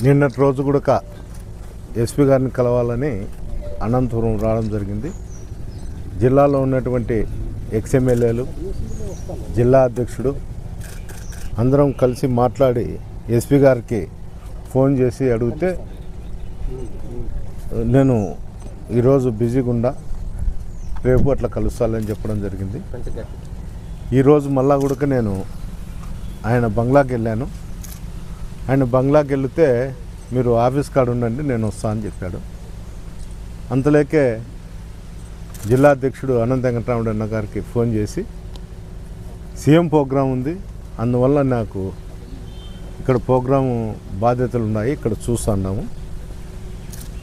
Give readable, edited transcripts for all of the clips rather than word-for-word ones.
నిన్నటి రోజు కూడా ఎస్పీ గారిని కలవాలని అనంతపురం రావడం జరిగింది. జిల్లాలో ఉన్నటువంటి ఎక్స్ఎమ్మెల్యేలు, జిల్లా అధ్యక్షుడు అందరం కలిసి మాట్లాడి ఎస్పీ గారికి ఫోన్ చేసి అడిగితే నేను ఈరోజు బిజీగా ఉండా, రేపు అట్లా కలుస్తానని చెప్పడం జరిగింది. ఈరోజు మళ్ళా కూడా నేను ఆయన బంగ్లాకి వెళ్ళాను. ఆయన బంగ్లాకి వెళితే మీరు ఆఫీస్ కాడ ఉండండి, నేను వస్తా అని చెప్పాడు. అంతలేకే జిల్లా అధ్యక్షుడు అనంత వెంకటరామరెడ్డి అన్న గారికి ఫోన్ చేసి సీఎం ప్రోగ్రాం ఉంది, అందువల్ల నాకు ఇక్కడ ప్రోగ్రాము బాధ్యతలు ఉన్నాయి, ఇక్కడ చూస్తున్నాము,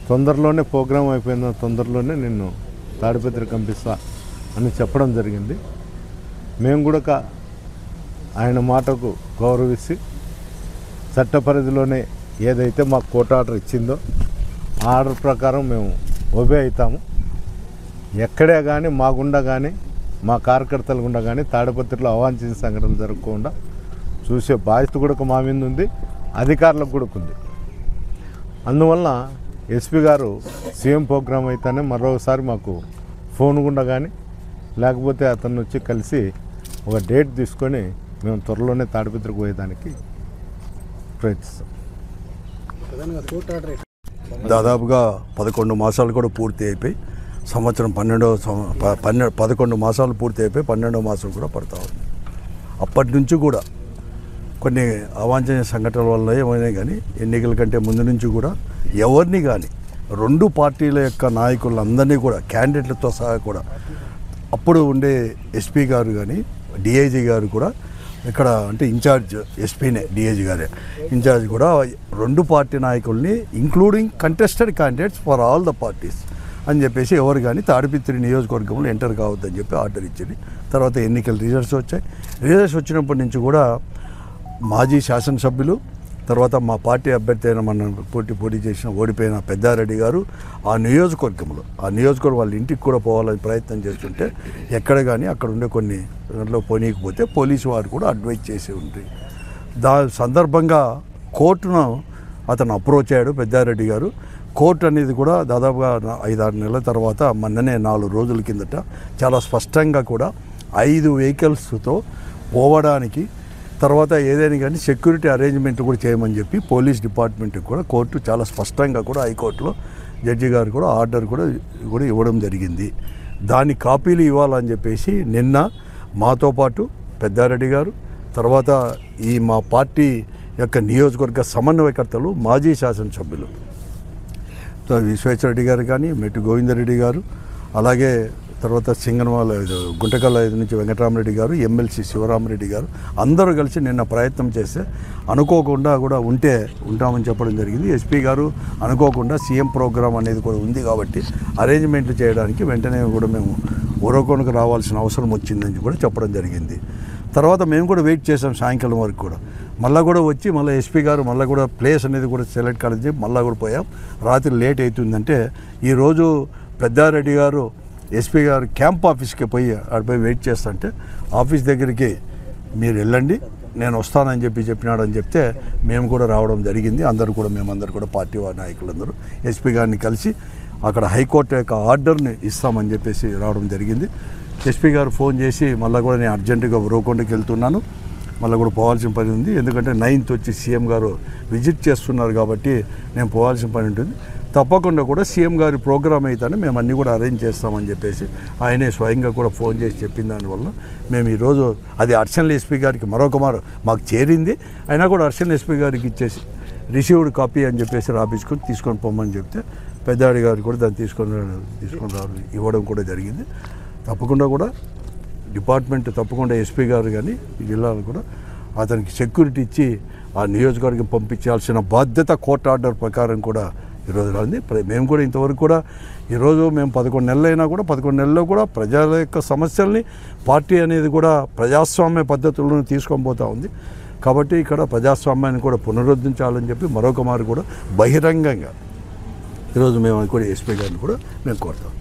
తొందరలోనే ప్రోగ్రాం అయిపోయిన తొందరలోనే నిన్ను తాడిపత్రికి పంపిస్తా అని చెప్పడం జరిగింది. మేము కూడా ఆయన మాటకు గౌరవించి చట్ట పరిధిలోనే ఏదైతే మాకు కోర్టు ఆర్డర్ ఇచ్చిందో ఆ ఆర్డర్ ప్రకారం మేము ఒబే అవుతాము. ఎక్కడే కానీ మా గుండా కానీ మా కార్యకర్తల గుండా కానీ తాడిపత్రిలో అవాంఛనీయ సంఘటనలు జరగకుండా చూసే బాధ్యత కూడా మా మీద ఉంది, అధికారులకు కూడా ఉంది. అందువల్ల ఎస్పీ గారు సీఎం ప్రోగ్రాం అయితేనే మరోసారి మాకు ఫోన్ గుండా కానీ లేకపోతే అతను వచ్చి కలిసి ఒక డేట్ తీసుకొని మేము త్వరలోనే తాడిపత్రికి పోయేదానికి ప్రయత్నిస్తాం. దాదాపుగా 11 మాసాలు కూడా పూర్తి అయిపోయి సంవత్సరం 11 మాసాలు పూర్తి అయిపోయి 12వ మాసం కూడా పడతా ఉంది. అప్పటి నుంచి కూడా కొన్ని అవాంఛనీయ సంఘటనల వల్ల ఏమైనా కానీ ఎన్నికల కంటే ముందు నుంచి కూడా ఎవరిని కానీ 2 పార్టీల యొక్క నాయకులందరినీ కూడా క్యాండిడేట్లతో సహా కూడా అప్పుడు ఉండే ఎస్పీ గారు కానీ డిఐజీ గారు కూడా ఇక్కడ అంటే ఇన్ఛార్జ్ ఎస్పీనే, డిఐజీ గారే ఇన్ఛార్జ్ కూడా 2 పార్టీ నాయకుల్ని including contested candidates for all the parties అని చెప్పేసి ఎవరు కానీ తాడిపత్రి నియోజకవర్గంలో ఎంటర్ కావద్దని చెప్పి ఆర్డర్ ఇచ్చింది. తర్వాత ఎన్నికల రిజల్ట్స్ వచ్చాయి. రిజల్ట్స్ వచ్చినప్పటి నుంచి కూడా మాజీ శాసనసభ్యులు, తర్వాత మా పార్టీ అభ్యర్థి అయిన మన పోటీ చేసిన ఓడిపోయిన పెద్దారెడ్డి గారు ఆ నియోజకవర్గం వాళ్ళ ఇంటికి కూడా పోవాలని ప్రయత్నం చేస్తుంటే ఎక్కడ కానీ అక్కడ ఉండే కొన్ని దాంట్లో పోనీయకపోతే పోలీసు వారు కూడా అడ్వైజ్ చేసి ఉంది. సందర్భంగా కోర్టును అతను అప్రోచ్ అయ్యాడు పెద్దారెడ్డి గారు. కోర్టు అనేది కూడా దాదాపుగా 5-6 నెలల తర్వాత మొన్ననే 4 రోజుల కిందట చాలా స్పష్టంగా కూడా 5 వెహికల్స్తో పోవడానికి, తర్వాత ఏదైనా కానీ సెక్యూరిటీ అరేంజ్మెంట్ కూడా చేయమని చెప్పి పోలీస్ డిపార్ట్మెంట్కి కూడా కోర్టు చాలా స్పష్టంగా కూడా హైకోర్టులో జడ్జి గారు కూడా ఆర్డర్ కూడా ఇవ్వడం జరిగింది. దాని కాపీలు ఇవ్వాలని చెప్పేసి నిన్న మాతో పాటు పెద్దారెడ్డి గారు, తర్వాత ఈ మా పార్టీ యొక్క నియోజకవర్గ సమన్వయకర్తలు, మాజీ శాసనసభ్యులు విశ్వేశ్వరరెడ్డి గారు కానీ, మెట్టు గోవిందరెడ్డి గారు, అలాగే తర్వాత సింగనవాల గుంటకల్ల నుంచి వెంకటరామరెడ్డి గారు, ఎమ్మెల్సీ శివరామరెడ్డి గారు అందరూ కలిసి నిన్న ప్రయత్నం చేస్తే అనుకోకుండా కూడా ఉంటామని చెప్పడం జరిగింది. ఎస్పీ గారు అనుకోకుండా సీఎం ప్రోగ్రాం అనేది కూడా ఉంది కాబట్టి అరేంజ్మెంట్లు చేయడానికి వెంటనే కూడా మేము ఊరకొనకు రావాల్సిన అవసరం వచ్చిందని కూడా చెప్పడం జరిగింది. తర్వాత మేము కూడా వెయిట్ చేసాం సాయంకాలం వరకు కూడా. మళ్ళీ కూడా వచ్చి మళ్ళీ ఎస్పీ గారు మళ్ళీ కూడా ప్లేస్ అనేది కూడా సెలెక్ట్ కాలేజ్ మళ్ళీ కూడా పోయాం. రాత్రి లేట్ అవుతుందంటే ఈరోజు పెద్దారెడ్డి గారు ఎస్పీ గారు క్యాంప్ ఆఫీస్కి పోయి ఆడిపోయి వెయిట్ చేస్తుంటే ఆఫీస్ దగ్గరికి మీరు వెళ్ళండి, నేను వస్తానని చెప్పినాడని చెప్తే మేము కూడా రావడం జరిగింది. మేమందరూ కూడా పార్టీ నాయకులందరూ ఎస్పీ గారిని కలిసి అక్కడ హైకోర్టు యొక్క ఆర్డర్ని ఇస్తామని చెప్పేసి రావడం జరిగింది. ఎస్పీ గారు ఫోన్ చేసి మళ్ళీ కూడా నేను అర్జెంటుగా ఉరవకొండకి వెళ్తున్నాను, మళ్ళీ కూడా పోవాల్సిన పని ఉంది, ఎందుకంటే 9th వచ్చి సీఎం గారు విజిట్ చేస్తున్నారు కాబట్టి నేను పోవాల్సిన పని ఉంటుంది, తప్పకుండా కూడా సీఎం గారి ప్రోగ్రామ్ అయితేనే మేము అన్నీ కూడా అరేంజ్ చేస్తామని చెప్పేసి ఆయనే స్వయంగా కూడా ఫోన్ చేసి చెప్పిన దానివల్ల మేము ఈరోజు అది అడిషనల్ ఎస్పీ గారికి మరొకమారు మాకు చేరింది, అయినా కూడా అడిషనల్ ఎస్పీ గారికి ఇచ్చేసి రిసీవ్డ్ కాపీ అని చెప్పేసి రాపించుకొని తీసుకొని పోమని చెప్తే పెద్దాడి గారు కూడా దాన్ని తీసుకొని ఇవ్వడం కూడా జరిగింది. తప్పకుండా కూడా డిపార్ట్మెంట్ తప్పకుండా ఎస్పీ గారు కానీ ఈ జిల్లాలో కూడా అతనికి సెక్యూరిటీ ఇచ్చి ఆ నియోజకవర్గం పంపించాల్సిన బాధ్యత కోర్టు ఆర్డర్ ప్రకారం కూడా ఈరోజు రాంది. మేము కూడా ఇంతవరకు కూడా ఈరోజు మేము 11 నెలలు అయినా కూడా 11 నెలల్లో కూడా ప్రజల యొక్క సమస్యల్ని పార్టీ అనేది కూడా ప్రజాస్వామ్య పద్ధతులను తీసుకొని పోతూ ఉంది. కాబట్టి ఇక్కడ ప్రజాస్వామ్యాన్ని కూడా పునరుద్ధరించాలని చెప్పి మరొక మారు కూడా బహిరంగంగా ఈరోజు మేము కూడా ఎస్పీ గారిని కూడా మేము కోరుతాం.